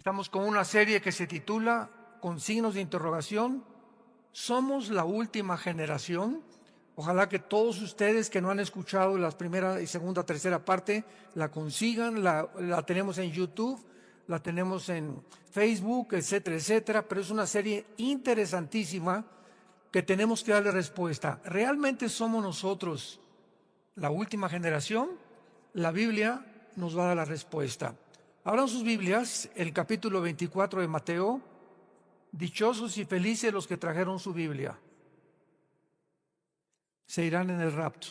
Estamos con una serie que se titula, con signos de interrogación, ¿somos la última generación? Ojalá que todos ustedes que no han escuchado la primera y segunda, tercera parte, la consigan, la tenemos en YouTube, la tenemos en Facebook, etcétera, etcétera, pero es una serie interesantísima que tenemos que darle respuesta. ¿Realmente somos nosotros la última generación? La Biblia nos va a dar la respuesta. Abran sus Biblias, el capítulo 24 de Mateo. Dichosos y felices los que trajeron su Biblia. Se irán en el rapto.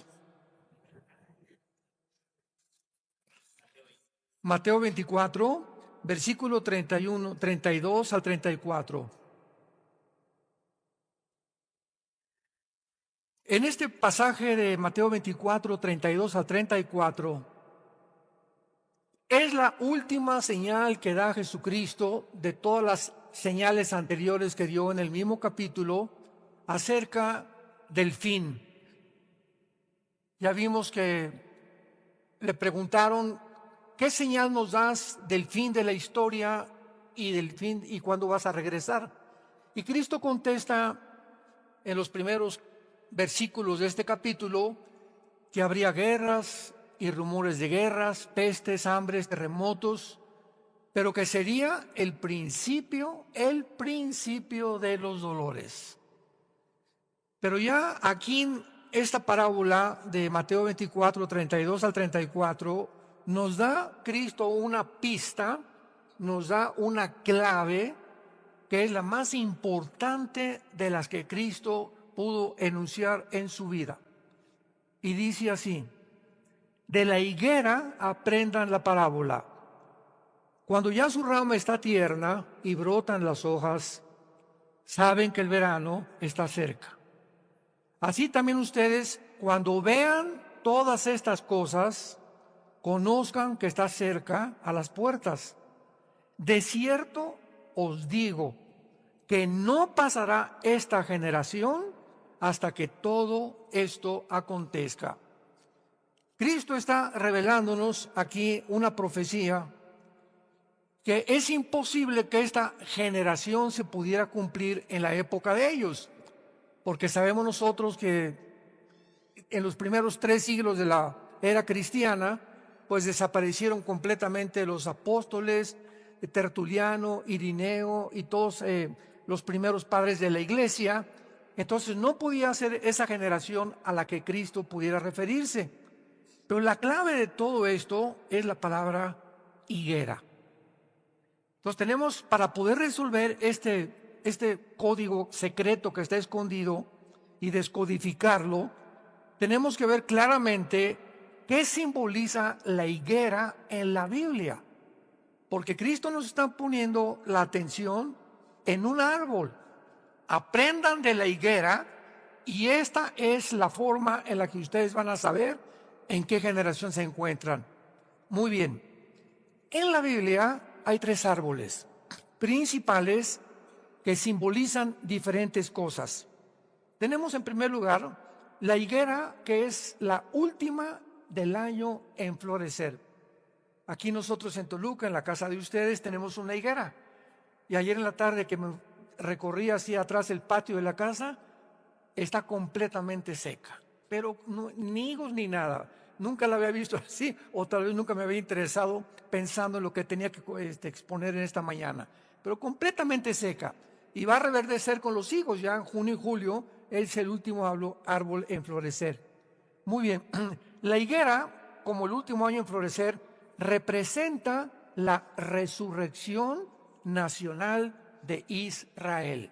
Mateo 24, versículo 31, 32 al 34. En este pasaje de Mateo 24, 32 al 34, es la última señal que da Jesucristo de todas las señales anteriores que dio en el mismo capítulo acerca del fin. Ya vimos que le preguntaron, ¿qué señal nos das del fin de la historia y del fin y cuándo vas a regresar? Y Cristo contesta en los primeros versículos de este capítulo que habría guerras y rumores de guerras, pestes, hambres, terremotos, pero que sería el principio de los dolores. Pero ya aquí en esta parábola de Mateo 24, 32 al 34, nos da Cristo una pista, nos da una clave, que es la más importante de las que Cristo pudo enunciar en su vida. Y dice así: de la higuera aprendan la parábola. Cuando ya su rama está tierna y brotan las hojas, saben que el verano está cerca. Así también ustedes, cuando vean todas estas cosas, conozcan que está cerca a las puertas. De cierto os digo que no pasará esta generación hasta que todo esto acontezca. Cristo está revelándonos aquí una profecía que es imposible que esta generación se pudiera cumplir en la época de ellos, porque sabemos nosotros que en los primeros 3 siglos de la era cristiana, pues desaparecieron completamente los apóstoles, Tertuliano, Irineo y todos los primeros padres de la iglesia. Entonces no podía ser esa generación a la que Cristo pudiera referirse. Pero la clave de todo esto es la palabra higuera. Entonces tenemos, para poder resolver este código secreto que está escondido y descodificarlo, tenemos que ver claramente qué simboliza la higuera en la Biblia. Porque Cristo nos está poniendo la atención en un árbol. Aprendan de la higuera y esta es la forma en la que ustedes van a saber en qué generación se encuentran. Muy bien. En la Biblia hay 3 árboles principales que simbolizan diferentes cosas. Tenemos en primer lugar la higuera, que es la última del año en florecer. Aquí nosotros en Toluca, en la casa de ustedes, tenemos una higuera. Y ayer en la tarde que me recorrí hacia atrás el patio de la casa, está completamente seca. Pero no, ni higos ni nada. Nunca la había visto así, o tal vez nunca me había interesado pensando en lo que tenía que exponer en esta mañana. Pero completamente seca. Y va a reverdecer con los higos. Ya en junio y julio es el último árbol en florecer. Muy bien. La higuera, como el último año en florecer, representa la resurrección nacional de Israel.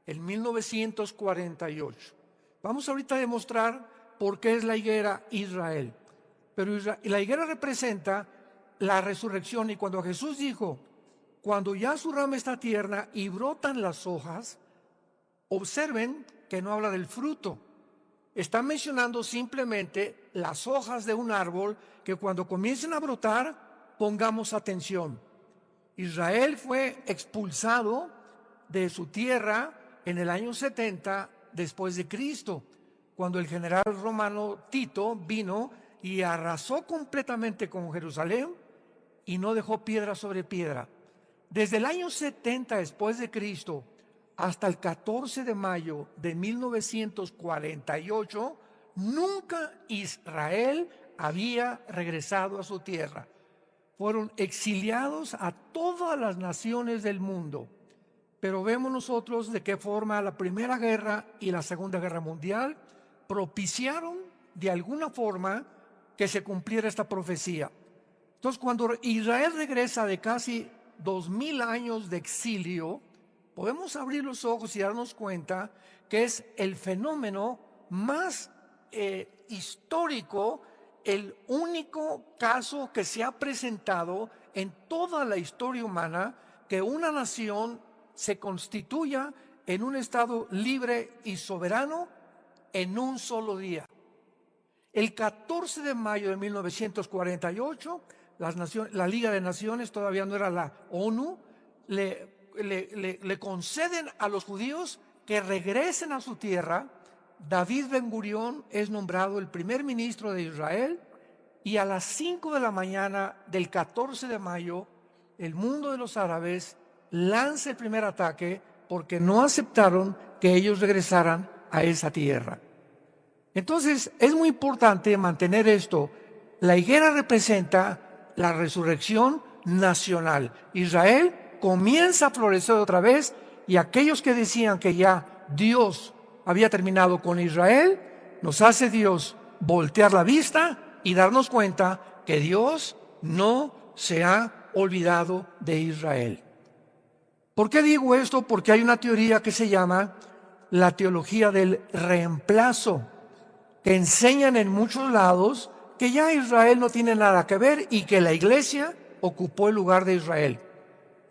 En 1948. Vamos ahorita a demostrar por qué es la higuera Israel. Pero la higuera representa la resurrección, y cuando Jesús dijo, cuando ya su rama está tierna y brotan las hojas, observen que no habla del fruto. Está mencionando simplemente las hojas de un árbol que cuando comiencen a brotar, pongamos atención. Israel fue expulsado de su tierra en el año 70 después de Cristo, cuando el general romano Tito vino y arrasó completamente con Jerusalén y no dejó piedra sobre piedra. Desde el año 70 después de Cristo hasta el 14 de mayo de 1948, nunca Israel había regresado a su tierra. Fueron exiliados a todas las naciones del mundo. Pero vemos nosotros de qué forma la Primera Guerra y la Segunda Guerra Mundial propiciaron de alguna forma que se cumpliera esta profecía. Entonces, cuando Israel regresa de casi 2000 años de exilio, podemos abrir los ojos y darnos cuenta que es el fenómeno más histórico, el único caso que se ha presentado en toda la historia humana, que una nación se constituya en un estado libre y soberano en un solo día. El 14 de mayo de 1948, la Liga de Naciones, todavía no era la ONU, le conceden a los judíos que regresen a su tierra. David Ben-Gurión es nombrado el primer ministro de Israel, y a las 5 de la mañana del 14 de mayo, el mundo de los árabes lanza el primer ataque porque no aceptaron que ellos regresaran a esa tierra. Entonces, es muy importante mantener esto. La higuera representa la resurrección nacional. Israel comienza a florecer otra vez, y aquellos que decían que ya Dios había terminado con Israel, nos hace Dios voltear la vista y darnos cuenta que Dios no se ha olvidado de Israel. ¿Por qué digo esto? Porque hay una teoría que se llama la teología del reemplazo, que enseñan en muchos lados que ya Israel no tiene nada que ver y que la iglesia ocupó el lugar de Israel.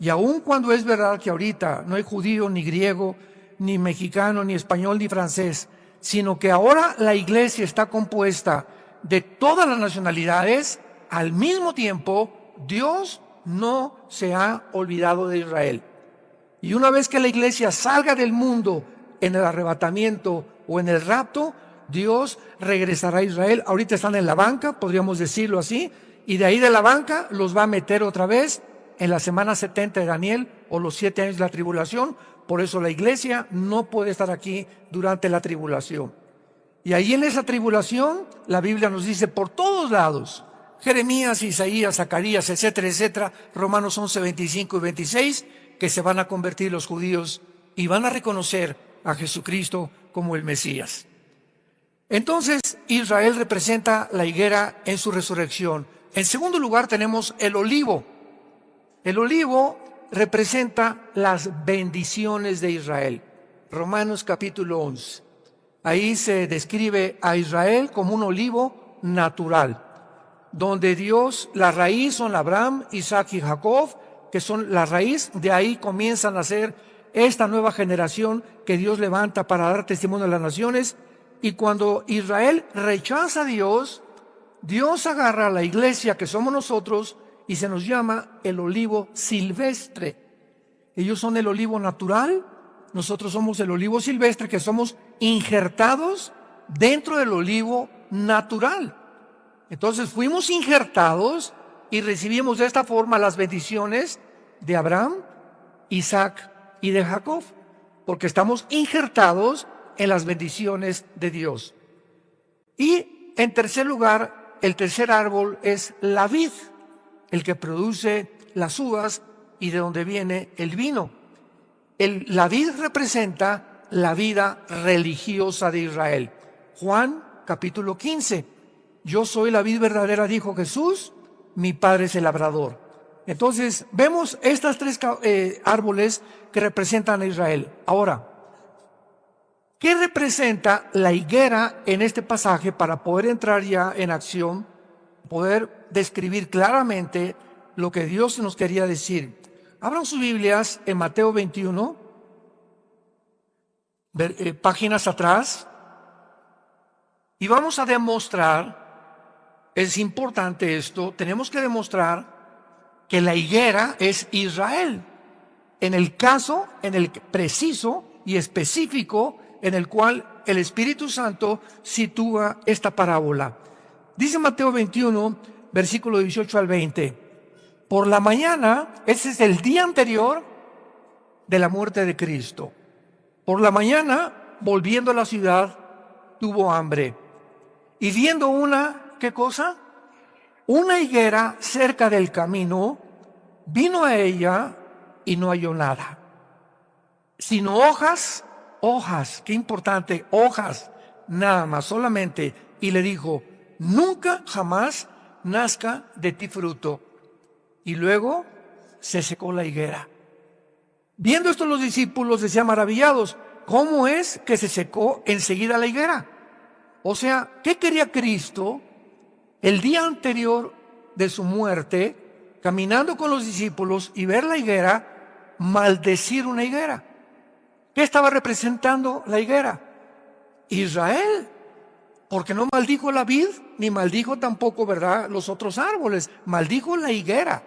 Y aun cuando es verdad que ahorita no hay judío, ni griego, ni mexicano, ni español, ni francés, sino que ahora la iglesia está compuesta de todas las nacionalidades, al mismo tiempo Dios no se ha olvidado de Israel. Y una vez que la iglesia salga del mundo en el arrebatamiento o en el rapto, Dios regresará a Israel. Ahorita están en la banca, podríamos decirlo así, y de ahí de la banca los va a meter otra vez en la semana 70 de Daniel, o los 7 años de la tribulación. Por eso la iglesia no puede estar aquí durante la tribulación. Y ahí en esa tribulación, la Biblia nos dice por todos lados, Jeremías, Isaías, Zacarías, etcétera, etcétera, Romanos 11, 25 y 26, que se van a convertir los judíos y van a reconocer a Jesucristo como el Mesías. Entonces, Israel representa la higuera en su resurrección. En segundo lugar tenemos el olivo. El olivo representa las bendiciones de Israel. Romanos capítulo 11. Ahí se describe a Israel como un olivo natural, donde Dios, la raíz son Abraham, Isaac y Jacob, que son la raíz. De ahí comienzan a nacer esta nueva generación que Dios levanta para dar testimonio a las naciones. Y cuando Israel rechaza a Dios, Dios agarra a la iglesia que somos nosotros y se nos llama el olivo silvestre. Ellos son el olivo natural, nosotros somos el olivo silvestre, que somos injertados dentro del olivo natural. Entonces fuimos injertados y recibimos de esta forma las bendiciones de Abraham, Isaac y de Jacob, porque estamos injertados en las bendiciones de Dios. Y en tercer lugar, el tercer árbol es la vid, el que produce las uvas y de donde viene el vino. La vid representa la vida religiosa de Israel. Juan capítulo 15. Yo soy la vid verdadera, dijo Jesús, mi Padre es el labrador. Entonces vemos estas tres árboles que representan a Israel. Ahora, ¿qué representa la higuera en este pasaje para poder entrar ya en acción, poder describir claramente lo que Dios nos quería decir? Abran sus Biblias en Mateo 21, páginas atrás, y vamos a demostrar, es importante esto, tenemos que demostrar que la higuera es Israel, en el caso, en el preciso y específico en el cual el Espíritu Santo sitúa esta parábola. Dice Mateo 21, versículo 18 al 20, Por la mañana, ese es el día anterior de la muerte de Cristo. Por la mañana, volviendo a la ciudad, tuvo hambre. Y viendo ¿qué cosa? Una higuera cerca del camino, vino a ella y no halló nada, sino hojas, qué importante, hojas, nada más, solamente. Y le dijo: nunca jamás nazca de ti fruto. Y luego se secó la higuera. Viendo esto, los discípulos decían maravillados: ¿cómo es que se secó enseguida la higuera? O sea, ¿qué quería Cristo el día anterior de su muerte, caminando con los discípulos y ver la higuera, maldecir una higuera? ¿Qué estaba representando la higuera? Israel, porque no maldijo la vid, ni maldijo tampoco, ¿verdad?, los otros árboles, maldijo la higuera,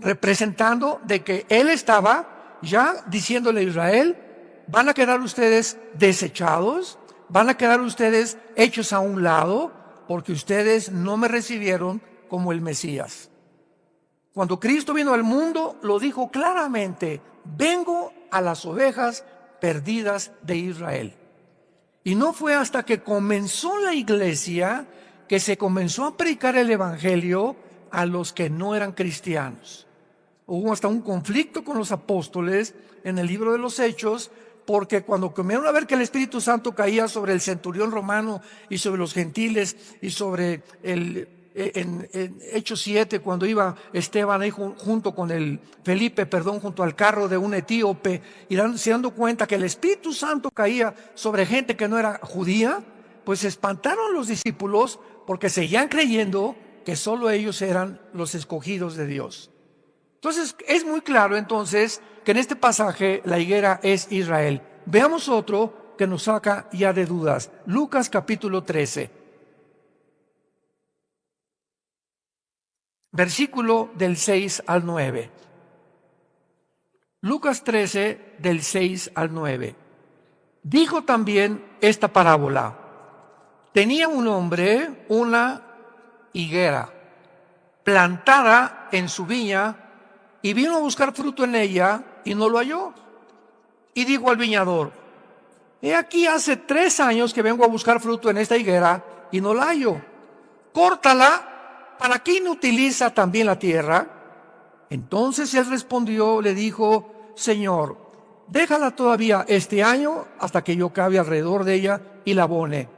representando de que él estaba ya diciéndole a Israel: van a quedar ustedes desechados, van a quedar ustedes hechos a un lado, porque ustedes no me recibieron como el Mesías. Cuando Cristo vino al mundo, lo dijo claramente: vengo a las ovejas perdidas de Israel. Y no fue hasta que comenzó la iglesia que se comenzó a predicar el evangelio a los que no eran cristianos. Hubo hasta un conflicto con los apóstoles en el libro de los Hechos, porque cuando comenzaron a ver que el Espíritu Santo caía sobre el centurión romano y sobre los gentiles y sobre en Hechos 7, cuando iba Esteban ahí junto con Felipe, junto al carro de un etíope, y se dando cuenta que el Espíritu Santo caía sobre gente que no era judía, pues se espantaron los discípulos, porque seguían creyendo que solo ellos eran los escogidos de Dios. Entonces es muy claro entonces que en este pasaje la higuera es Israel. Veamos otro que nos saca ya de dudas. Lucas capítulo 13. Versículo del 6 al 9. Lucas 13, del 6 al 9. Dijo también esta parábola: tenía un hombre una higuera plantada en su viña, y vino a buscar fruto en ella y no lo halló. Y dijo al viñador: he aquí hace 3 años que vengo a buscar fruto en esta higuera y no la hallo. Córtala. ¿Para qué inutiliza también la tierra? Entonces él respondió, le dijo: Señor, déjala todavía este año hasta que yo cabe alrededor de ella y la abone.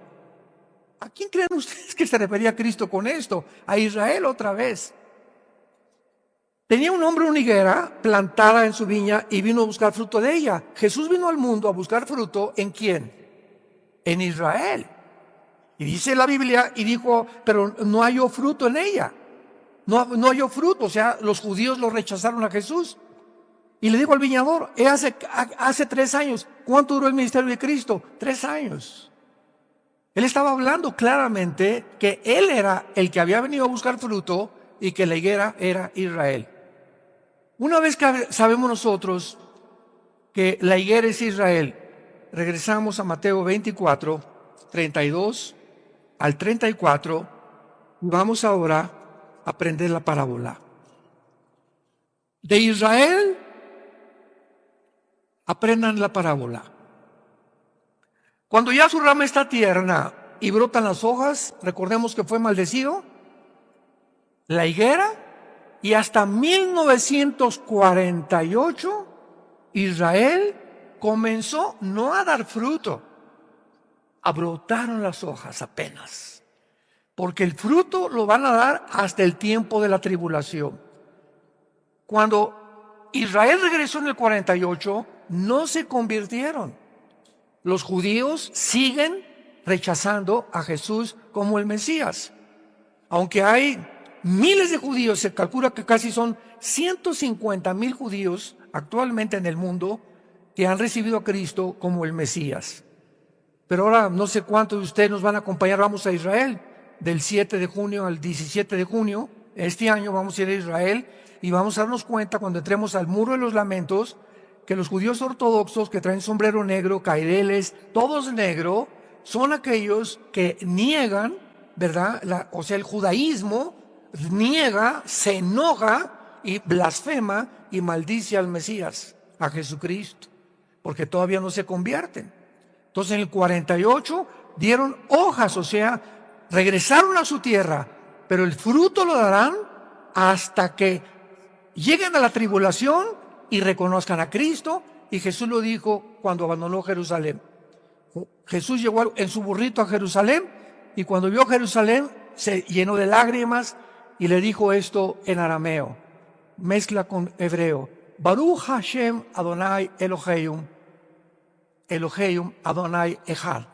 ¿A quién creen ustedes que se refería Cristo con esto? A Israel otra vez. Tenía un hombre una higuera plantada en su viña y vino a buscar fruto de ella. Jesús vino al mundo a buscar fruto, ¿en quién? En Israel. Y dice la Biblia, y dijo: pero no halló fruto en ella. No halló fruto, o sea, los judíos lo rechazaron a Jesús. Y le dijo al viñador: hace 3 años. ¿Cuánto duró el ministerio de Cristo? 3 años. Él estaba hablando claramente que él era el que había venido a buscar fruto y que la higuera era Israel. Una vez que sabemos nosotros que la higuera es Israel, regresamos a Mateo 24, 32 al 34, y vamos ahora a aprender la parábola. De Israel, aprendan la parábola. Cuando ya su rama está tierna y brotan las hojas, recordemos que fue maldecido la higuera, y hasta 1948 Israel comenzó no a dar fruto, brotaron las hojas apenas, porque el fruto lo van a dar hasta el tiempo de la tribulación. Cuando Israel regresó en el 48, no se convirtieron. Los judíos siguen rechazando a Jesús como el Mesías. Aunque hay miles de judíos, se calcula que casi son 150,000 judíos actualmente en el mundo que han recibido a Cristo como el Mesías. Pero ahora no sé cuántos de ustedes nos van a acompañar. Vamos a Israel, del 7 de junio al 17 de junio. Este año vamos a ir a Israel y vamos a darnos cuenta, cuando entremos al Muro de los Lamentos, que los judíos ortodoxos que traen sombrero negro, caireles, todos negro, son aquellos que niegan, ¿verdad? O sea, el judaísmo niega, se enoja y blasfema y maldice al Mesías, a Jesucristo, porque todavía no se convierten. Entonces en el 48 dieron hojas, o sea, regresaron a su tierra, pero el fruto lo darán hasta que lleguen a la tribulación y reconozcan a Cristo. Y Jesús lo dijo cuando abandonó Jerusalén. Jesús llegó en su burrito a Jerusalén y cuando vio Jerusalén se llenó de lágrimas y le dijo esto en arameo, mezcla con hebreo: Baruch Hashem Adonai Elohim, Elohim Adonai Echad.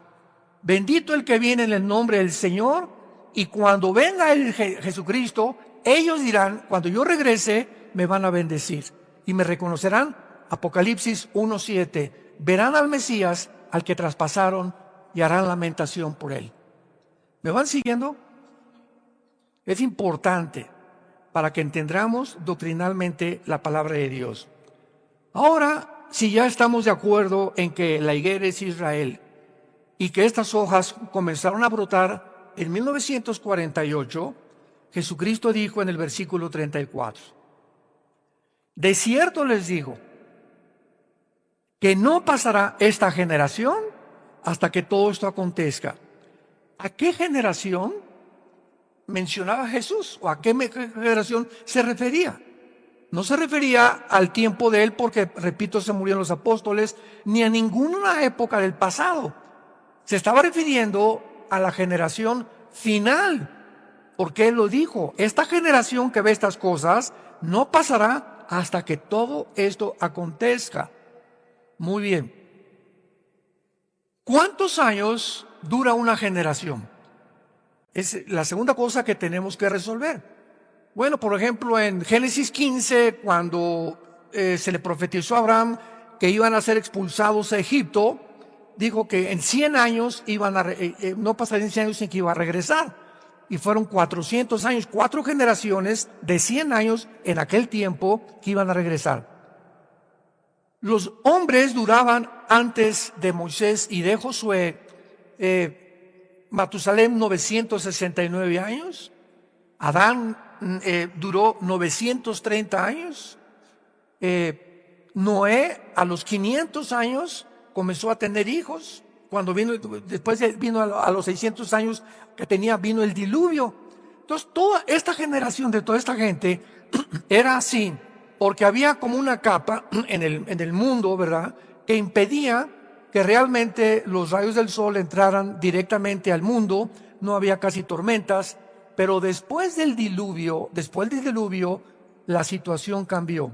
Bendito el que viene en el nombre del Señor. Y cuando venga el Jesucristo, ellos dirán, cuando yo regrese, me van a bendecir y me reconocerán. Apocalipsis 1:7. Verán al Mesías, al que traspasaron, y harán lamentación por él. ¿Me van siguiendo? Es importante para que entendamos doctrinalmente la palabra de Dios. Ahora, si ya estamos de acuerdo en que la higuera es Israel y que estas hojas comenzaron a brotar en 1948, Jesucristo dijo en el versículo 34, de cierto les digo que no pasará esta generación hasta que todo esto acontezca. ¿A qué generación mencionaba Jesús? ¿O a qué generación se refería? No se refería al tiempo de él porque, repito, se murieron los apóstoles, ni a ninguna época del pasado. Se estaba refiriendo a la generación final, porque él lo dijo, esta generación que ve estas cosas no pasará hasta que todo esto acontezca. Muy bien. ¿Cuántos años dura una generación? Es la segunda cosa que tenemos que resolver. Bueno, por ejemplo, en Génesis 15, cuando se le profetizó a Abraham que iban a ser expulsados a Egipto, dijo que en 100 años no pasarían 100 años sin que iba a regresar. Y fueron 400 años, 4 generaciones de 100 años en aquel tiempo que iban a regresar. Los hombres duraban antes de Moisés y de Josué, Matusalem 969 años, Adán duró 930 años, Noé a los 500 años comenzó a tener hijos, cuando después vino a los 600 años que vino el diluvio. Entonces toda esta generación de toda esta gente era así, porque había como una capa en el mundo, ¿verdad?, que impedía que realmente los rayos del sol entraran directamente al mundo. No había casi tormentas, pero después del diluvio, la situación cambió.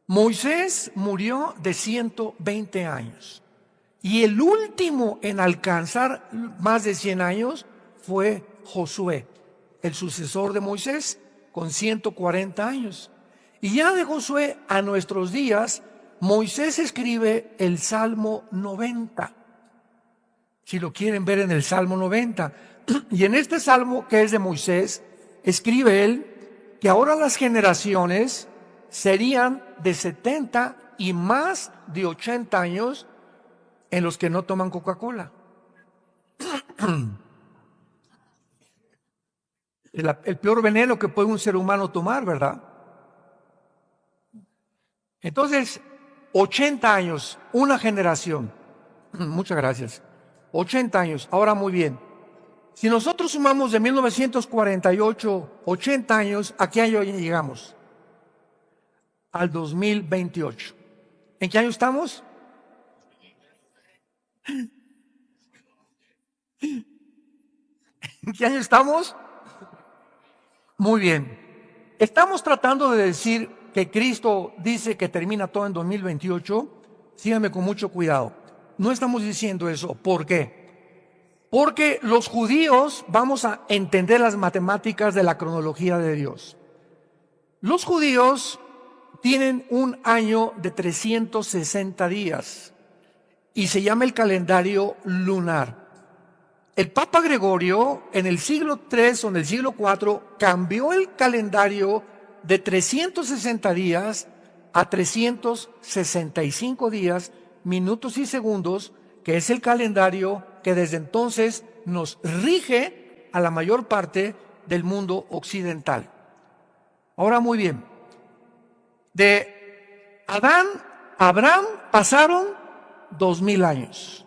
Moisés murió de 120 años y el último en alcanzar más de 100 años fue Josué, el sucesor de Moisés, con 140 años. Y ya de Josué a nuestros días, Moisés escribe el Salmo 90. Si lo quieren ver en el Salmo 90. Y en este Salmo, que es de Moisés, escribe él que ahora las generaciones serían de 70 y más de 80 años en los que no toman Coca-Cola. El peor veneno que puede un ser humano tomar, ¿verdad? Entonces, 80 años, una generación. Muchas gracias. 80 años. Ahora muy bien. Si nosotros sumamos de 1948, 80 años, ¿a qué año llegamos? Al 2028. ¿En qué año estamos? ¿En qué año estamos? Muy bien. Estamos tratando de decir que Cristo dice que termina todo en 2028. Síganme con mucho cuidado. No estamos diciendo eso. ¿Por qué? Porque los judíos vamos a entender las matemáticas de la cronología de Dios. Los judíos tienen un año de 360 días y se llama el calendario lunar. El Papa Gregorio en el siglo III o en el siglo IV cambió el calendario de 360 días a 365 días, minutos y segundos, que es el calendario que desde entonces nos rige a la mayor parte del mundo occidental. Ahora muy bien, de Adán a Abraham pasaron 2000 años.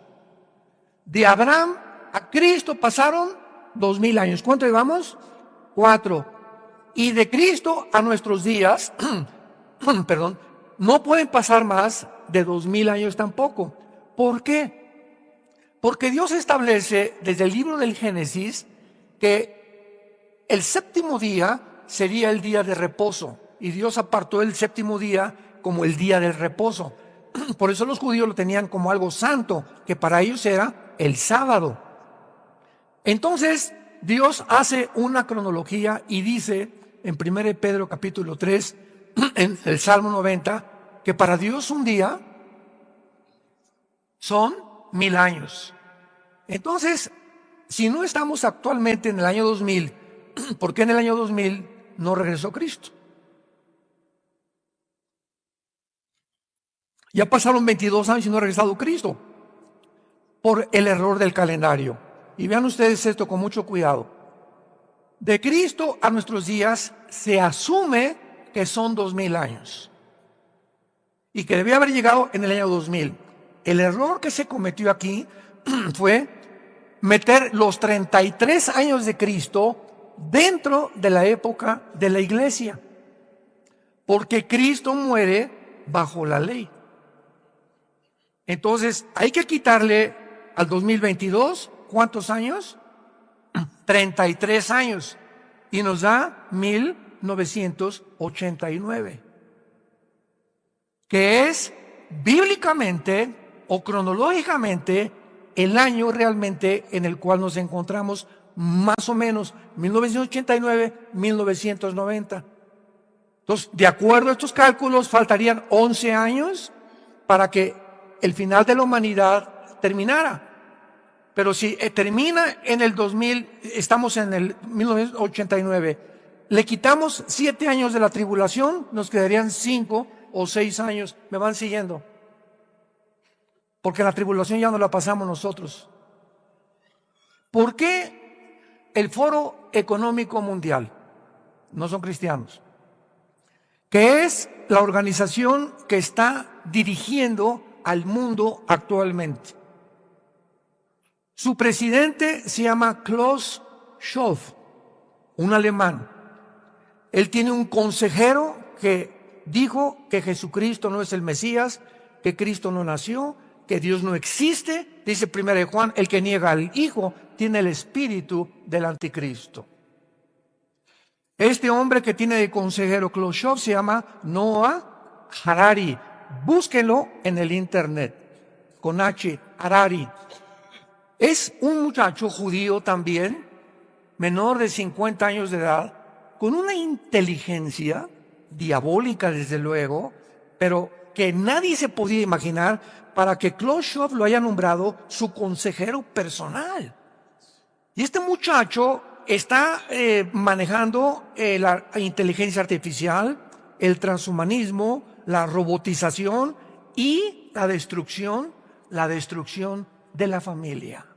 De Abraham a Cristo pasaron 2000 años. ¿Cuánto llevamos? 4. Y de Cristo a nuestros días, perdón, no pueden pasar más de 2000 años tampoco. ¿Por qué? Porque Dios establece desde el libro del Génesis que el séptimo día sería el día de reposo. Y Dios apartó el séptimo día como el día del reposo. Por eso los judíos lo tenían como algo santo, que para ellos era el sábado. Entonces, Dios hace una cronología y dice en 1 Pedro capítulo 3, en el Salmo 90, que para Dios un día son 1000 años. Entonces, si no estamos actualmente en el año 2000, ¿por qué en el año 2000 no regresó Cristo? Ya pasaron 22 años y no ha regresado Cristo por el error del calendario. Y vean ustedes esto con mucho cuidado. De Cristo a nuestros días se asume que son 2000 años y que debía haber llegado en el año 2000. El error que se cometió aquí fue meter los 33 años de Cristo dentro de la época de la iglesia, porque Cristo muere bajo la ley. Entonces hay que quitarle al 2022, ¿cuántos años? 33 años, y nos da 1989, que es bíblicamente o cronológicamente el año realmente en el cual nos encontramos, más o menos 1989, 1990. Entonces, de acuerdo a estos cálculos, faltarían 11 años para que el final de la humanidad terminara. Pero si termina en el 2000, estamos en el 1989, le quitamos 7 años de la tribulación, nos quedarían 5 o 6 años. ¿Me van siguiendo? Porque la tribulación ya no la pasamos nosotros. ¿Por qué el Foro Económico Mundial? No son cristianos. Que es la organización que está dirigiendo al mundo actualmente. Su presidente se llama Klaus Schwab, un alemán. Él tiene un consejero que dijo que Jesucristo no es el Mesías, que Cristo no nació, que Dios no existe. Dice 1 Juan, el que niega al Hijo tiene el espíritu del anticristo. Este hombre que tiene de consejero Klaus Schwab se llama Noah Harari. Búsquenlo en el internet, con H, Harari. Es un muchacho judío también, menor de 50 años de edad, con una inteligencia diabólica desde luego, pero que nadie se podía imaginar para que Klaus Schwab lo haya nombrado su consejero personal. Y este muchacho está manejando la inteligencia artificial, el transhumanismo, la robotización y la destrucción de la familia.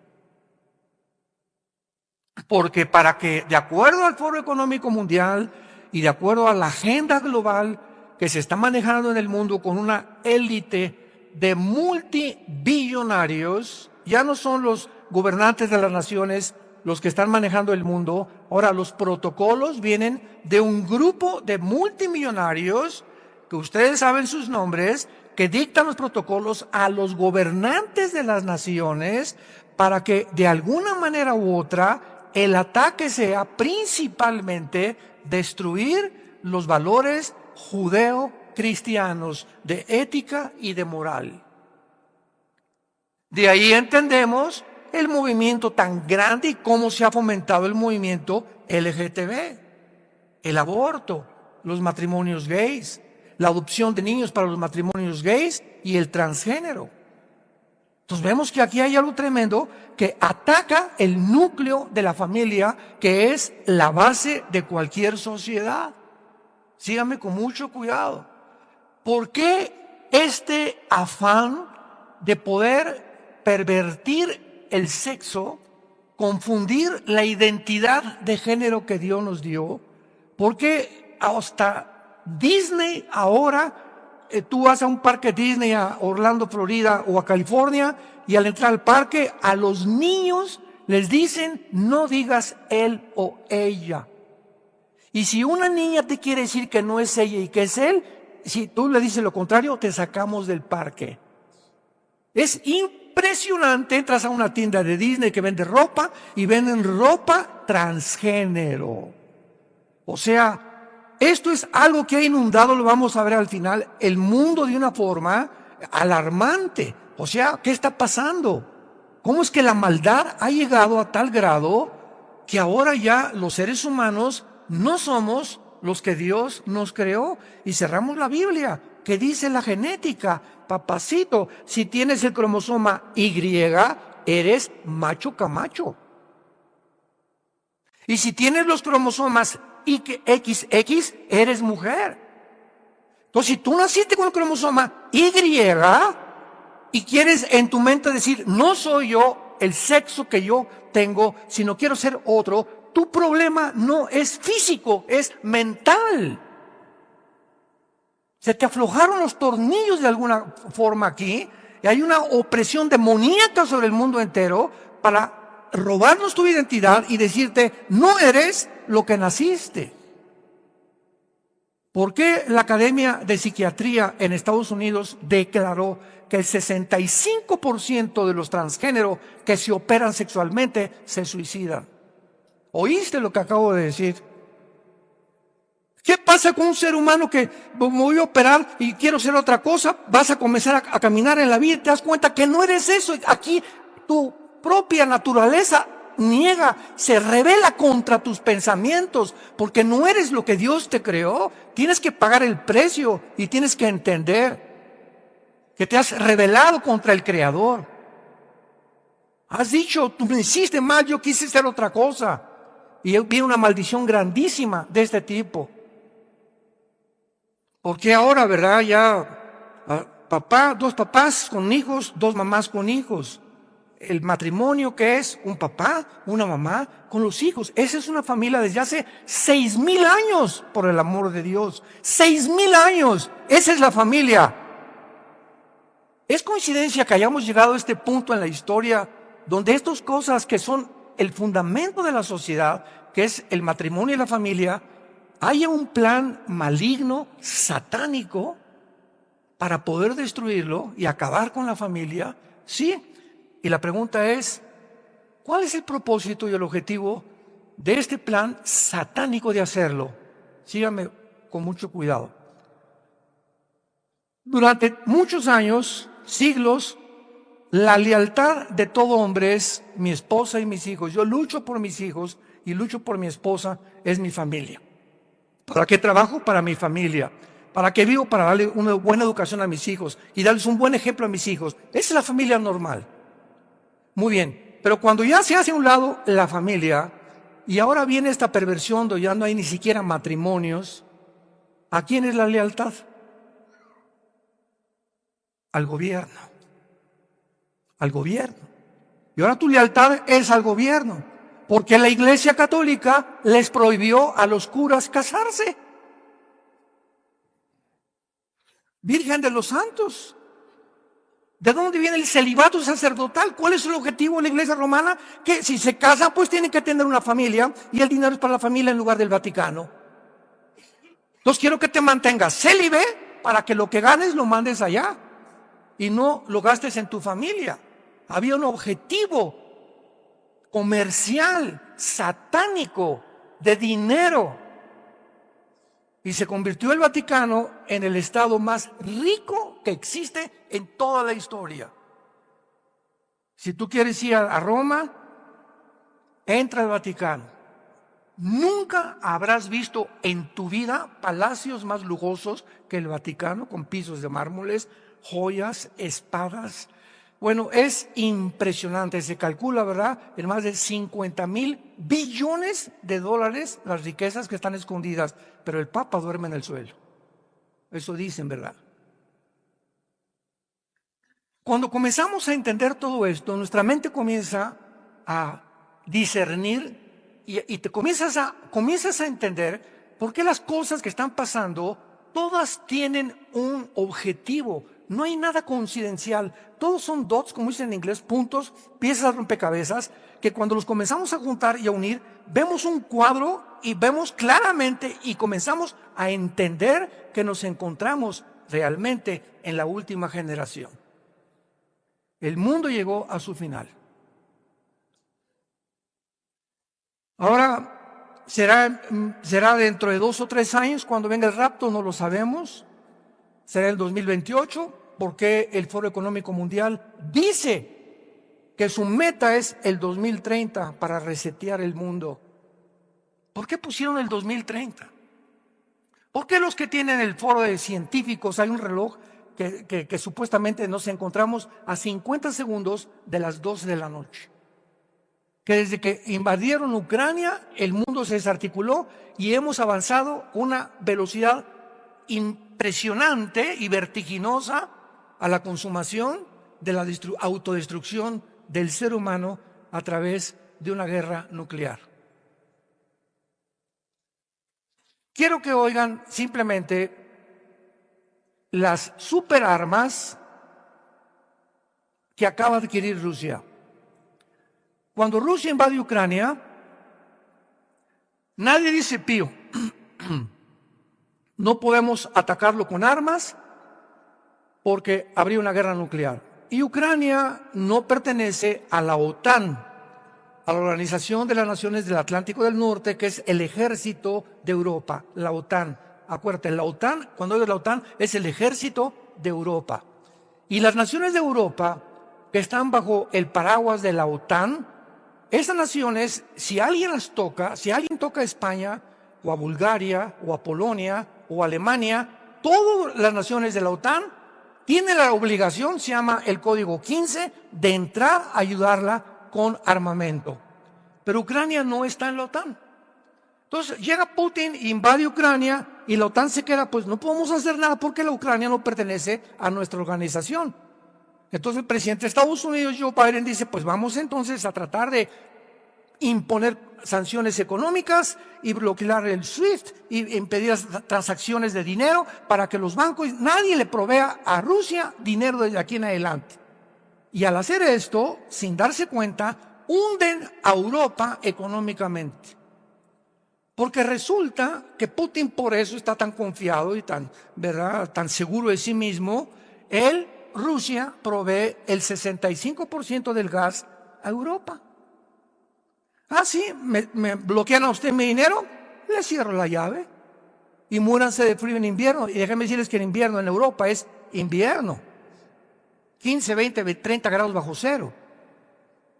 Porque para que, de acuerdo al Foro Económico Mundial y de acuerdo a la agenda global que se está manejando en el mundo con una élite de multibillonarios, ya no son los gobernantes de las naciones los que están manejando el mundo, ahora los protocolos vienen de un grupo de multimillonarios, que ustedes saben sus nombres, que dictan los protocolos a los gobernantes de las naciones para que de alguna manera u otra el ataque sea principalmente destruir los valores judeo-cristianos de ética y de moral. De ahí entendemos el movimiento tan grande y cómo se ha fomentado el movimiento LGTB, el aborto, los matrimonios gays, la adopción de niños para los matrimonios gays y el transgénero. Entonces vemos que aquí hay algo tremendo que ataca el núcleo de la familia, que es la base de cualquier sociedad. Síganme con mucho cuidado. ¿Por qué este afán de poder pervertir el sexo, confundir la identidad de género que Dios nos dio? ¿Por qué hasta Disney ahora, tú vas a un parque Disney a Orlando, Florida o a California, y al entrar al parque a los niños les dicen no digas él o ella. Y si una niña te quiere decir que no es ella y que es él, si tú le dices lo contrario, te sacamos del parque. Es impresionante. Entras a una tienda de Disney que vende ropa y venden ropa transgénero. O sea, esto es algo que ha inundado, lo vamos a ver al final, el mundo de una forma alarmante. O sea, ¿qué está pasando? ¿Cómo es que la maldad ha llegado a tal grado que ahora ya los seres humanos no somos los que Dios nos creó? Y cerramos la Biblia, que dice la genética: papacito, si tienes el cromosoma Y, eres macho camacho. Y si tienes los cromosomas XX, eres mujer. Entonces, si tú naciste con el cromosoma Y quieres en tu mente decir, no soy yo el sexo que yo tengo, sino quiero ser otro, tu problema no es físico, es mental. Se te aflojaron los tornillos de alguna forma aquí, y hay una opresión demoníaca sobre el mundo entero para robarnos tu identidad y decirte, no eres lo que naciste. ¿Por qué la Academia de Psiquiatría en Estados Unidos declaró que el 65% de los transgéneros que se operan sexualmente se suicidan? ¿Oíste lo que acabo de decir? ¿Qué pasa con un ser humano que me voy a operar y quiero ser otra cosa? Vas a comenzar a caminar en la vida y te das cuenta que no eres eso. Aquí tu propia naturaleza niega, se rebela contra tus pensamientos, porque no eres lo que Dios te creó. Tienes que pagar el precio y tienes que entender que te has rebelado contra el Creador. Has dicho, tú me hiciste mal, yo quise ser otra cosa. Y viene una maldición grandísima de este tipo. Porque ahora, ¿verdad? Ya dos papás con hijos, dos mamás con hijos. El matrimonio, que es un papá, una mamá con los hijos. Esa es una familia desde hace 6,000 años, por el amor de Dios. 6,000 años. Esa es la familia. ¿Es coincidencia que hayamos llegado a este punto en la historia donde estas cosas que son el fundamento de la sociedad, que es el matrimonio y la familia, haya un plan maligno, satánico, para poder destruirlo y acabar con la familia? Sí. Y la pregunta es, ¿cuál es el propósito y el objetivo de este plan satánico de hacerlo? Síganme con mucho cuidado. Durante muchos años, siglos, la lealtad de todo hombre es mi esposa y mis hijos. Yo lucho por mis hijos y lucho por mi esposa, es mi familia. ¿Para qué trabajo? Para mi familia. ¿Para qué vivo? Para darle una buena educación a mis hijos y darles un buen ejemplo a mis hijos. Esa es la familia normal. Muy bien, pero cuando ya se hace a un lado la familia y ahora viene esta perversión donde ya no hay ni siquiera matrimonios, ¿a quién es la lealtad? Al gobierno. Al gobierno. Y ahora tu lealtad es al gobierno, porque la Iglesia Católica les prohibió a los curas casarse. Virgen de los Santos. ¿De dónde viene el celibato sacerdotal? ¿Cuál es el objetivo de la Iglesia romana? Que si se casan, pues tienen que tener una familia y el dinero es para la familia en lugar del Vaticano. Entonces quiero que te mantengas célibe para que lo que ganes lo mandes allá y no lo gastes en tu familia. Había un objetivo comercial, satánico, de dinero. Y se convirtió el Vaticano en el estado más rico que existe en toda la historia. Si tú quieres ir a Roma, entra al Vaticano. Nunca habrás visto en tu vida palacios más lujosos que el Vaticano, con pisos de mármoles, joyas, espadas. Bueno, es impresionante. Se calcula, ¿verdad?, en más de 50,000 billones de dólares las riquezas que están escondidas. Pero el Papa duerme en el suelo. Eso dicen, ¿verdad? Cuando comenzamos a entender todo esto, nuestra mente comienza a discernir y te comienzas a entender Porque las cosas que están pasando, todas tienen un objetivo. No hay nada coincidencial. Todos son dots, como dicen en inglés, puntos, piezas de rompecabezas, que cuando los comenzamos a juntar y a unir, vemos un cuadro y vemos claramente y comenzamos a entender que nos encontramos realmente en la última generación. El mundo llegó a su final. Ahora, será dentro de 2 o 3 años cuando venga el rapto, no lo sabemos. Será el 2028, porque el Foro Económico Mundial dice que su meta es el 2030 para resetear el mundo. ¿Por qué pusieron el 2030? ¿Por qué los que tienen el foro de científicos hay un reloj que supuestamente nos encontramos a 50 segundos de las 12 de la noche? Que desde que invadieron Ucrania, el mundo se desarticuló y hemos avanzado a una velocidad impresionante y vertiginosa a la consumación de la autodestrucción del ser humano a través de una guerra nuclear. Quiero que oigan simplemente las superarmas que acaba de adquirir Rusia. Cuando Rusia invade Ucrania, nadie dice pío. No podemos atacarlo con armas porque habría una guerra nuclear. Y Ucrania no pertenece a la OTAN, a la Organización de las Naciones del Atlántico del Norte, que es el ejército de Europa, la OTAN. Acuérdate, la OTAN, cuando digo la OTAN, es el ejército de Europa. Y las naciones de Europa que están bajo el paraguas de la OTAN, esas naciones, si alguien las toca, si alguien toca a España, o a Bulgaria, o a Polonia, o a Alemania, todas las naciones de la OTAN tienen la obligación, se llama el Código 15, de entrar a ayudarla con armamento. Pero Ucrania no está en la OTAN. Entonces llega Putin, invade Ucrania y la OTAN se queda, pues no podemos hacer nada porque la Ucrania no pertenece a nuestra organización. Entonces el presidente de Estados Unidos, Joe Biden, dice, pues vamos entonces a tratar de imponer sanciones económicas y bloquear el SWIFT y impedir las transacciones de dinero para que los bancos, nadie le provea a Rusia dinero desde aquí en adelante. Y al hacer esto, sin darse cuenta, hunden a Europa económicamente. Porque resulta que Putin por eso está tan confiado y tan seguro de sí mismo. Rusia provee el 65% del gas a Europa. Ah, sí, me bloquean a usted mi dinero, le cierro la llave. Y muéranse de frío en invierno. Y déjenme decirles que en invierno en Europa es invierno. 15, 20, 30 grados bajo cero.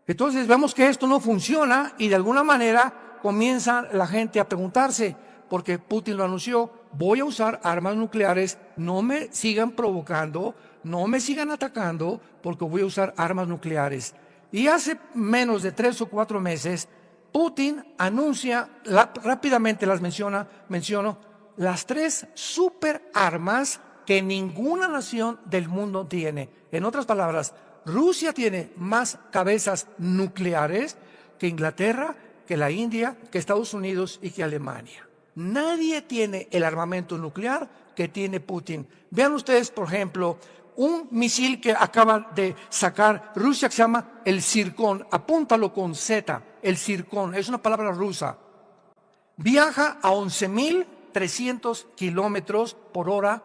Entonces vemos que esto no funciona y de alguna manera comienza la gente a preguntarse, porque Putin lo anunció, voy a usar armas nucleares, no me sigan provocando, no me sigan atacando, porque voy a usar armas nucleares. Y hace menos de 3 o 4 meses, Putin anuncia, rápidamente las menciono, las 3 superarmas que ninguna nación del mundo tiene. En otras palabras, Rusia tiene más cabezas nucleares que Inglaterra, que la India, que Estados Unidos y que Alemania. Nadie tiene el armamento nuclear que tiene Putin. Vean ustedes, por ejemplo, un misil que acaba de sacar Rusia que se llama el Zircon. Apúntalo con Z, el Zircon, es una palabra rusa. Viaja a 11.300 kilómetros por hora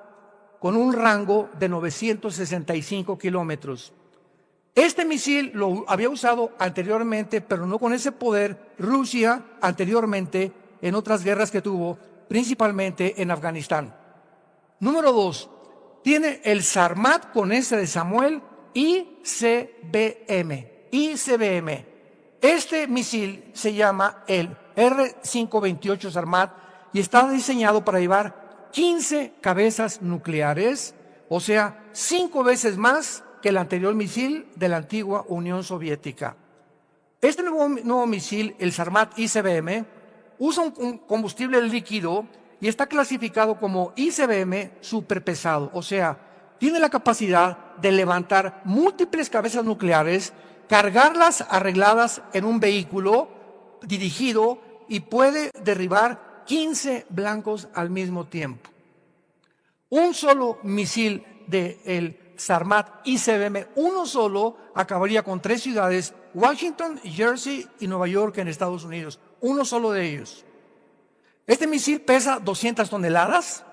con un rango de 965 kilómetros. Este misil lo había usado anteriormente, pero no con ese poder, Rusia anteriormente en otras guerras que tuvo, principalmente en Afganistán. Número 2, tiene el Sarmat con S de Samuel ICBM. Este misil se llama el R-528 Sarmat y está diseñado para llevar 15 cabezas nucleares, o sea, 5 veces más que el anterior misil de la antigua Unión Soviética. Este nuevo misil, el Sarmat ICBM, usa un combustible líquido y está clasificado como ICBM superpesado, o sea, tiene la capacidad de levantar múltiples cabezas nucleares, cargarlas arregladas en un vehículo dirigido y puede derribar 15 blancos al mismo tiempo. Un solo misil del Sarmat ICBM, uno solo, acabaría con 3 ciudades, Washington, Jersey y Nueva York en Estados Unidos. Uno solo de ellos. Este misil pesa 200 toneladas,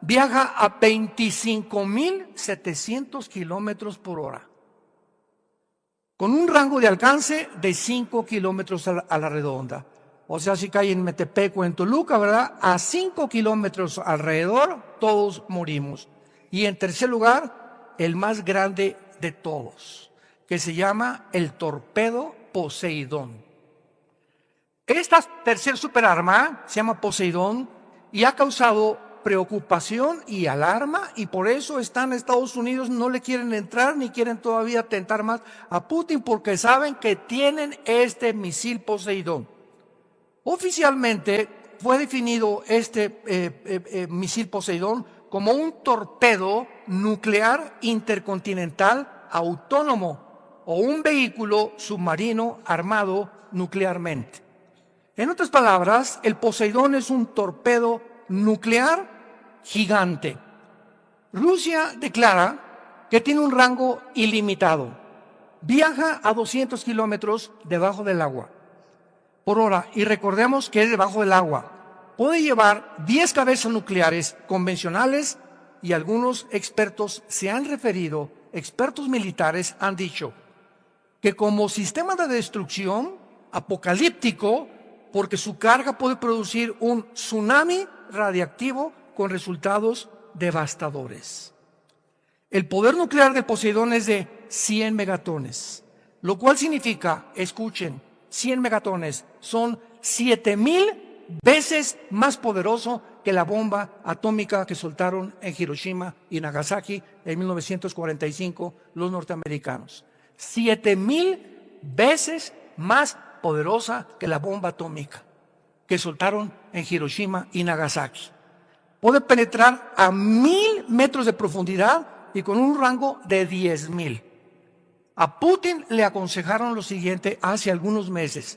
viaja a 25.700 kilómetros por hora, con un rango de alcance de 5 kilómetros a la redonda. O sea, si cae en Metepec o en Toluca, ¿verdad? A 5 kilómetros alrededor, todos morimos. Y en tercer lugar, el más grande de todos, que se llama el torpedo Poseidón. Esta tercer superarma se llama Poseidón y ha causado preocupación y alarma, y por eso están en Estados Unidos, no le quieren entrar ni quieren todavía tentar más a Putin, porque saben que tienen este misil Poseidón. Oficialmente fue definido este misil Poseidón como un torpedo nuclear intercontinental autónomo o un vehículo submarino armado nuclearmente. En otras palabras, el Poseidón es un torpedo nuclear gigante. Rusia declara que tiene un rango ilimitado. Viaja a 200 kilómetros debajo del agua por hora, y recordemos que es debajo del agua. Puede llevar 10 cabezas nucleares convencionales, y algunos expertos se han referido, expertos militares han dicho, que como sistema de destrucción apocalíptico, porque su carga puede producir un tsunami radiactivo con resultados devastadores. El poder nuclear del Poseidón es de 100 megatones, lo cual significa, escuchen, 100 megatones son 7,000 veces más poderoso que la bomba atómica que soltaron en Hiroshima y Nagasaki en 1945 los norteamericanos. 7,000 veces más poderosa que la bomba atómica que soltaron en Hiroshima y Nagasaki. Puede penetrar a 1,000 metros de profundidad y con un rango de 10,000. A Putin le aconsejaron lo siguiente hace algunos meses.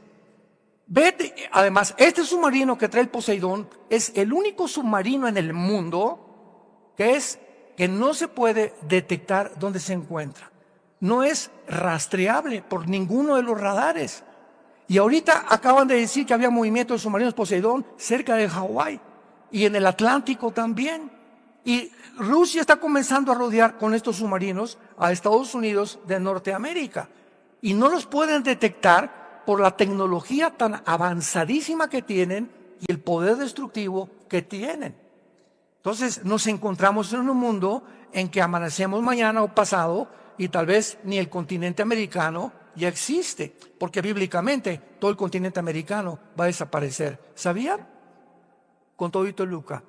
Vete, además, este submarino que trae el Poseidón es el único submarino en el mundo que no se puede detectar dónde se encuentra. No es rastreable por ninguno de los radares. Y ahorita acaban de decir que había movimiento de submarinos Poseidón cerca de Hawái y en el Atlántico también. Y Rusia está comenzando a rodear con estos submarinos a Estados Unidos de Norteamérica. Y no los pueden detectar por la tecnología tan avanzadísima que tienen y el poder destructivo que tienen. Entonces nos encontramos en un mundo en que amanecemos mañana o pasado y tal vez ni el continente americano ya existe, porque bíblicamente todo el continente americano va a desaparecer. ¿Sabían? Con todito Luca.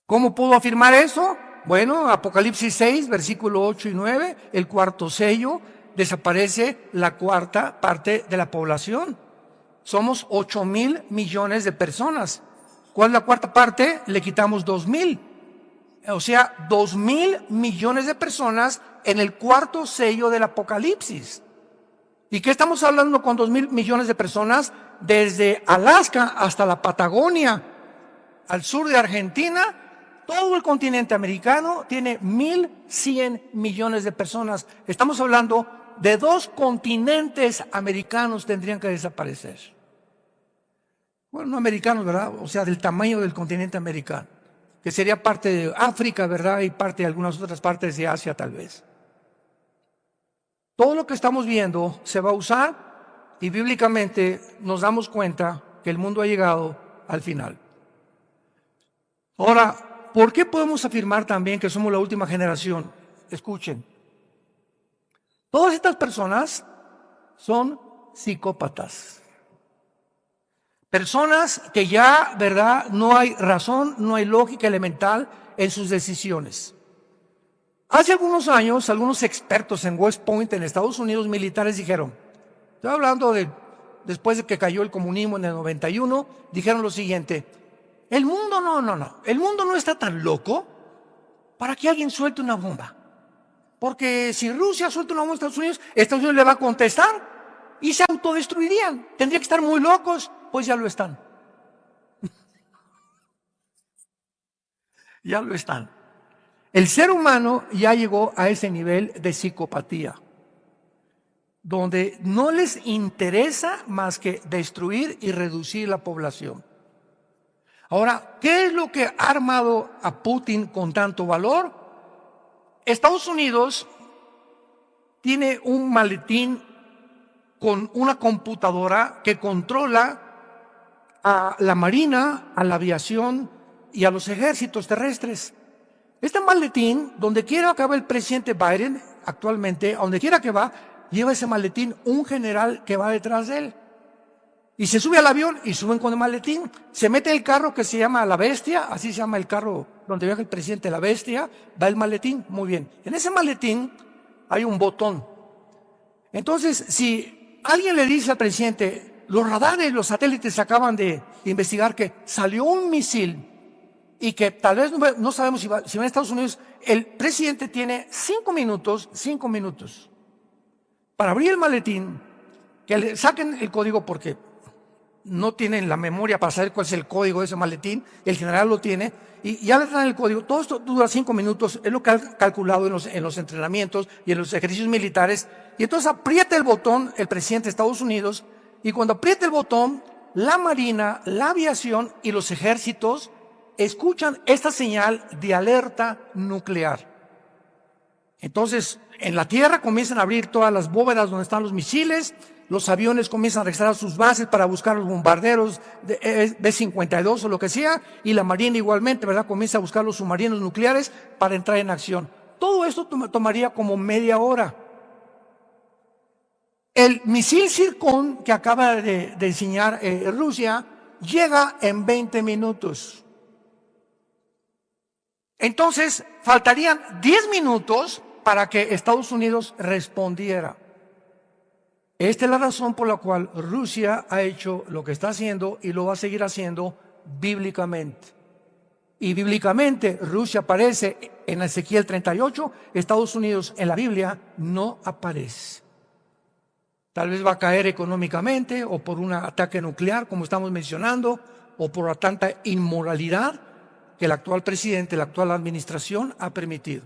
¿Cómo puedo afirmar eso? Bueno, Apocalipsis 6, versículo 8 y 9, el cuarto sello, desaparece la cuarta parte de la población. Somos 8,000 millones de personas. ¿Cuál es la cuarta parte? Le quitamos 2,000. O sea, 2,000 millones de personas en el cuarto sello del Apocalipsis. ¿Y qué estamos hablando con 2,000 millones de personas? Desde Alaska hasta la Patagonia, al sur de Argentina, todo el continente americano tiene 1,100 millones de personas. Estamos hablando de 2 continentes americanos tendrían que desaparecer. Bueno, no americanos, ¿verdad? O sea, del tamaño del continente americano, que sería parte de África, ¿verdad? Y parte de algunas otras partes de Asia, tal vez. Todo lo que estamos viendo se va a usar y bíblicamente nos damos cuenta que el mundo ha llegado al final. Ahora, ¿por qué podemos afirmar también que somos la última generación? Escuchen. Todas estas personas son psicópatas. Personas que ya, ¿verdad? No hay razón, no hay lógica elemental en sus decisiones. Hace algunos años, algunos expertos en West Point, en Estados Unidos, militares dijeron, estoy hablando de después de que cayó el comunismo en el 91, dijeron lo siguiente, el mundo el mundo no está tan loco para que alguien suelte una bomba. Porque si Rusia suelta una bomba a Estados Unidos le va a contestar. y se autodestruirían. Tendrían que estar muy locos, pues ya lo están. Ya lo están. El ser humano ya llegó a ese nivel de psicopatía, donde no les interesa más que destruir y reducir la población. Ahora, ¿qué es lo que ha armado a Putin con tanto valor? Estados Unidos tiene un maletín con una computadora que controla a la marina, a la aviación y a los ejércitos terrestres. Este maletín, donde quiera que va el presidente Biden actualmente, a donde quiera que va, lleva ese maletín un general que va detrás de él. Y se sube al avión y suben con el maletín. Se mete en el carro que se llama La Bestia, así se llama el carro donde viaja el presidente, La Bestia, va el maletín, muy bien. En ese maletín hay un botón. Entonces, si alguien le dice al presidente, los radares, los satélites acaban de investigar que salió un misil y que tal vez no sabemos si va a Estados Unidos, el presidente tiene 5 minutos para abrir el maletín, que le saquen el código porque no tienen la memoria para saber cuál es el código de ese maletín, el general lo tiene, y ya le dan el código. Todo esto dura 5 minutos, es lo que han calculado en los entrenamientos y en los ejercicios militares, y entonces aprieta el botón el presidente de Estados Unidos, y cuando aprieta el botón, la marina, la aviación y los ejércitos escuchan esta señal de alerta nuclear. Entonces, en la tierra comienzan a abrir todas las bóvedas donde están los misiles, los aviones comienzan a regresar a sus bases para buscar los bombarderos de B-52 o lo que sea, y la marina igualmente, ¿verdad? Comienza a buscar los submarinos nucleares para entrar en acción. Todo esto tomaría como media hora. El misil Zircon que acaba de enseñar Rusia llega en 20 minutos. Entonces, faltarían 10 minutos para que Estados Unidos respondiera. Esta es la razón por la cual Rusia ha hecho lo que está haciendo y lo va a seguir haciendo bíblicamente. Y bíblicamente Rusia aparece en Ezequiel 38, Estados Unidos en la Biblia no aparece. Tal vez va a caer económicamente o por un ataque nuclear, como estamos mencionando, o por tanta inmoralidad que el actual presidente, la actual administración ha permitido.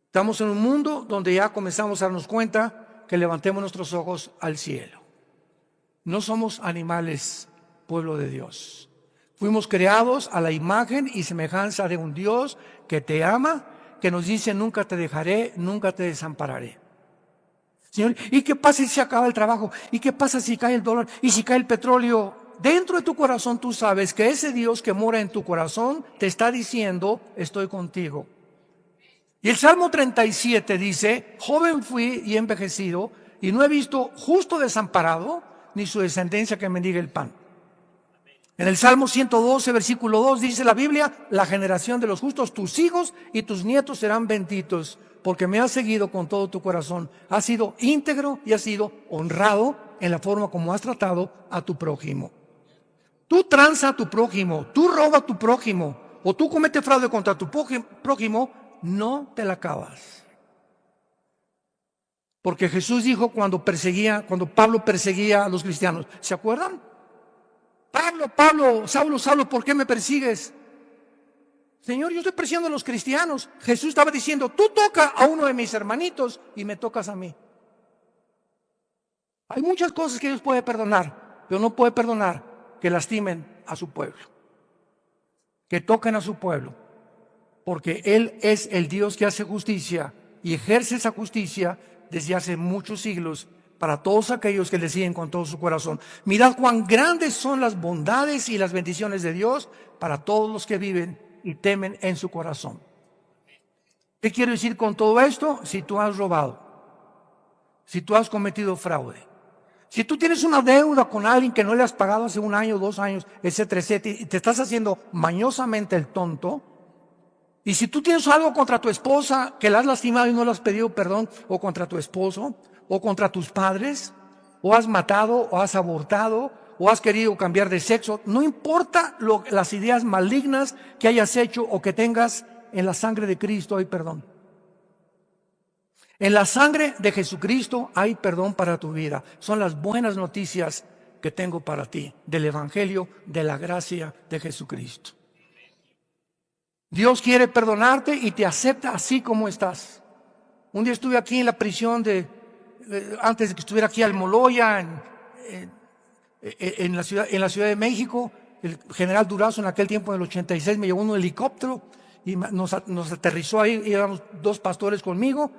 Estamos en un mundo donde ya comenzamos a darnos cuenta que levantemos nuestros ojos al cielo. No somos animales, pueblo de Dios. Fuimos creados a la imagen y semejanza de un Dios que te ama, que nos dice nunca te dejaré, nunca te desampararé. Señor, ¿y qué pasa si se acaba el trabajo? ¿Y qué pasa si cae el dólar? ¿Y si cae el petróleo? Dentro de tu corazón tú sabes que ese Dios que mora en tu corazón te está diciendo, estoy contigo. Y el Salmo 37 dice, joven fui y envejecido, y no he visto justo desamparado, ni su descendencia que mendigue el pan. En el Salmo 112, versículo 2, dice la Biblia, la generación de los justos, tus hijos y tus nietos serán benditos, porque me has seguido con todo tu corazón. Has sido íntegro y has sido honrado en la forma como has tratado a tu prójimo. Tú tranza a tu prójimo, tú roba a tu prójimo, o tú cometes fraude contra tu prójimo, no te la acabas. Porque Jesús dijo cuando Pablo perseguía a los cristianos, ¿se acuerdan? Pablo, Saulo, ¿por qué me persigues? Señor, yo estoy persiguiendo a los cristianos. Jesús estaba diciendo, tú toca a uno de mis hermanitos y me tocas a mí. Hay muchas cosas que Dios puede perdonar, pero no puede perdonar que lastimen a su pueblo, que toquen a su pueblo, porque Él es el Dios que hace justicia y ejerce esa justicia desde hace muchos siglos para todos aquellos que le siguen con todo su corazón. Mirad cuán grandes son las bondades y las bendiciones de Dios para todos los que viven y temen en su corazón. ¿Qué quiero decir con todo esto? Si tú has robado, si tú has cometido fraude, si tú tienes una deuda con alguien que no le has pagado hace 1 año, 2 años, etcétera, etcétera, y te estás haciendo mañosamente el tonto, y si tú tienes algo contra tu esposa que la has lastimado y no le has pedido perdón, o contra tu esposo, o contra tus padres, o has matado, o has abortado, o has querido cambiar de sexo, no importa las ideas malignas que hayas hecho o que tengas, en la sangre de Cristo hay perdón. En la sangre de Jesucristo hay perdón para tu vida. Son las buenas noticias que tengo para ti del Evangelio de la gracia de Jesucristo. Dios quiere perdonarte y te acepta así como estás. Un día estuve aquí en la prisión antes de que estuviera aquí Almoloya, en la Ciudad de México. El general Durazo en aquel tiempo, en el 86, me llevó en un helicóptero y nos aterrizó ahí. Íbamos 2 pastores conmigo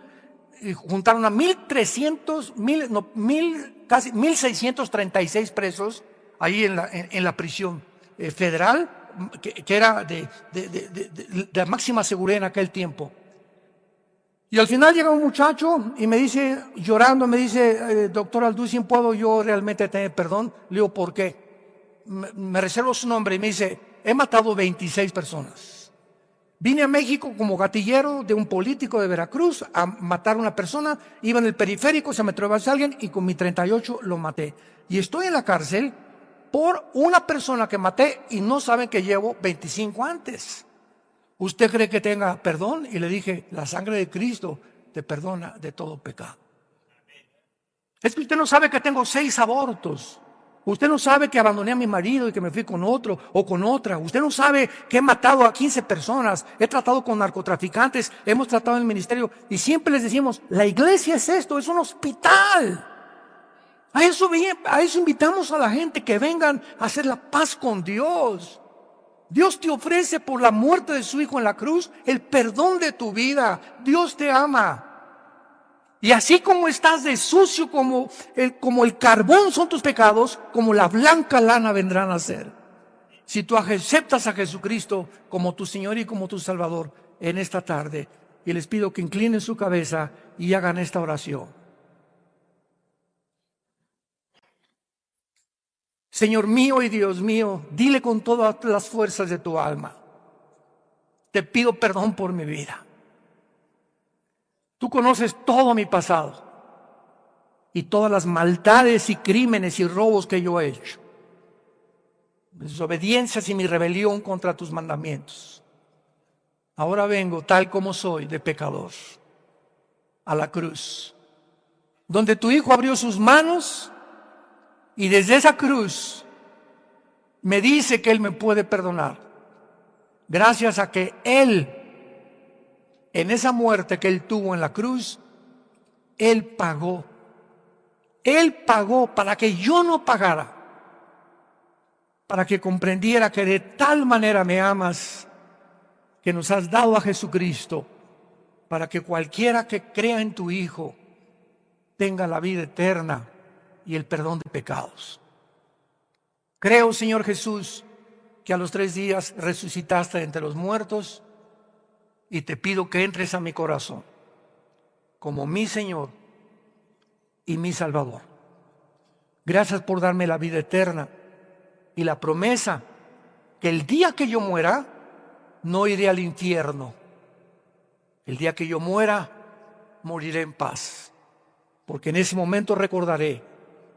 y juntaron a 1,636 presos ahí en la prisión federal, que era de máxima seguridad en aquel tiempo. Y al final llega un muchacho y me dice, llorando, me dice, doctor Alducin, ¿puedo yo realmente tener perdón? Le digo, ¿por qué? Me reservo su nombre y me dice, he matado 26 personas. Vine a México como gatillero de un político de Veracruz a matar a una persona, iba en el periférico, se me atravesó alguien y con mi 38 lo maté. Y estoy en la cárcel por una persona que maté y no saben que llevo 25 antes. ¿Usted cree que tenga perdón? Y le dije, la sangre de Cristo te perdona de todo pecado. Es que usted no sabe que tengo 6 abortos. Usted no sabe que abandoné a mi marido y que me fui con otro o con otra. Usted no sabe que he matado a 15 personas. He tratado con narcotraficantes. Hemos tratado en el ministerio. Y siempre les decimos, la iglesia es esto, es un hospital. A eso invitamos a la gente, que vengan a hacer la paz con Dios. Dios te ofrece por la muerte de su Hijo en la cruz el perdón de tu vida. Dios te ama. Y así como estás de sucio como el carbón son tus pecados, como la blanca lana vendrán a ser. Si tú aceptas a Jesucristo como tu Señor y como tu Salvador en esta tarde, y les pido que inclinen su cabeza y hagan esta oración. Señor mío y Dios mío, dile con todas las fuerzas de tu alma, te pido perdón por mi vida. Tú conoces todo mi pasado y todas las maldades y crímenes y robos que yo he hecho, mis desobediencias y mi rebelión contra tus mandamientos. Ahora vengo tal como soy, de pecador, a la cruz, donde tu Hijo abrió sus manos y desde esa cruz me dice que Él me puede perdonar. Gracias a que Él, en esa muerte que Él tuvo en la cruz, Él pagó. Él pagó para que yo no pagara, para que comprendiera que de tal manera me amas, que nos has dado a Jesucristo, para que cualquiera que crea en tu Hijo tenga la vida eterna y el perdón de pecados. Creo, Señor Jesús, que a los 3 días resucitaste entre los muertos, y te pido que entres a mi corazón como mi Señor y mi Salvador. Gracias por darme la vida eterna y la promesa que el día que yo muera no iré al infierno. El día que yo muera moriré en paz, porque en ese momento recordaré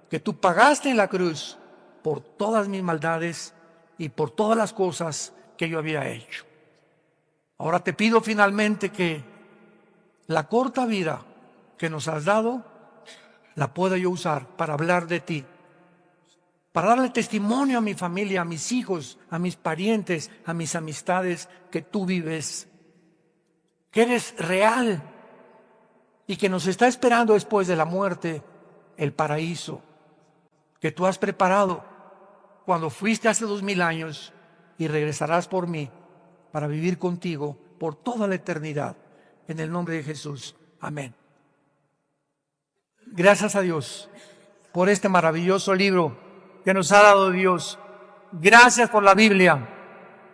que tú pagaste en la cruz por todas mis maldades y por todas las cosas que yo había hecho. Ahora te pido finalmente que la corta vida que nos has dado la pueda yo usar para hablar de ti, para darle testimonio a mi familia, a mis hijos, a mis parientes, a mis amistades, que tú vives, que eres real y que nos está esperando después de la muerte el paraíso que tú has preparado cuando fuiste hace 2000 años y regresarás por mí para vivir contigo por toda la eternidad. En el nombre de Jesús. Amén. Gracias a Dios por este maravilloso libro que nos ha dado Dios. Gracias por la Biblia.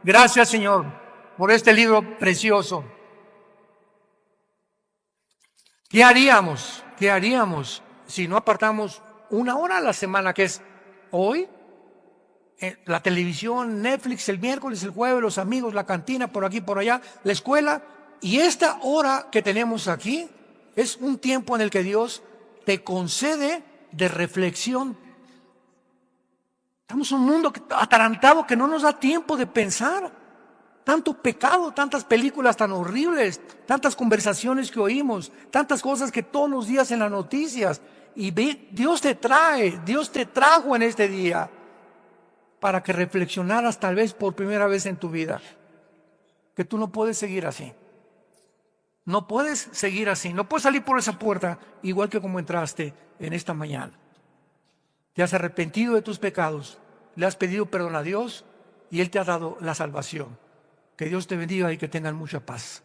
Gracias, Señor, por este libro precioso. ¿Qué haríamos? ¿Qué haríamos si no apartamos 1 hora a la semana, que es hoy? La televisión, Netflix, el miércoles, el jueves, los amigos, la cantina, por aquí, por allá, la escuela. Y esta hora que tenemos aquí es un tiempo en el que Dios te concede de reflexión. Estamos en un mundo atarantado que no nos da tiempo de pensar. tanto pecado, tantas películas tan horribles, tantas conversaciones que oímos, tantas cosas que todos los días en las noticias. Y Dios te trajo en este día para que reflexionaras tal vez por primera vez en tu vida que tú no puedes seguir así. No puedes seguir así, no puedes salir por esa puerta igual que como entraste en esta mañana. Te has arrepentido de tus pecados, le has pedido perdón a Dios y Él te ha dado la salvación. Que Dios te bendiga y que tengan mucha paz.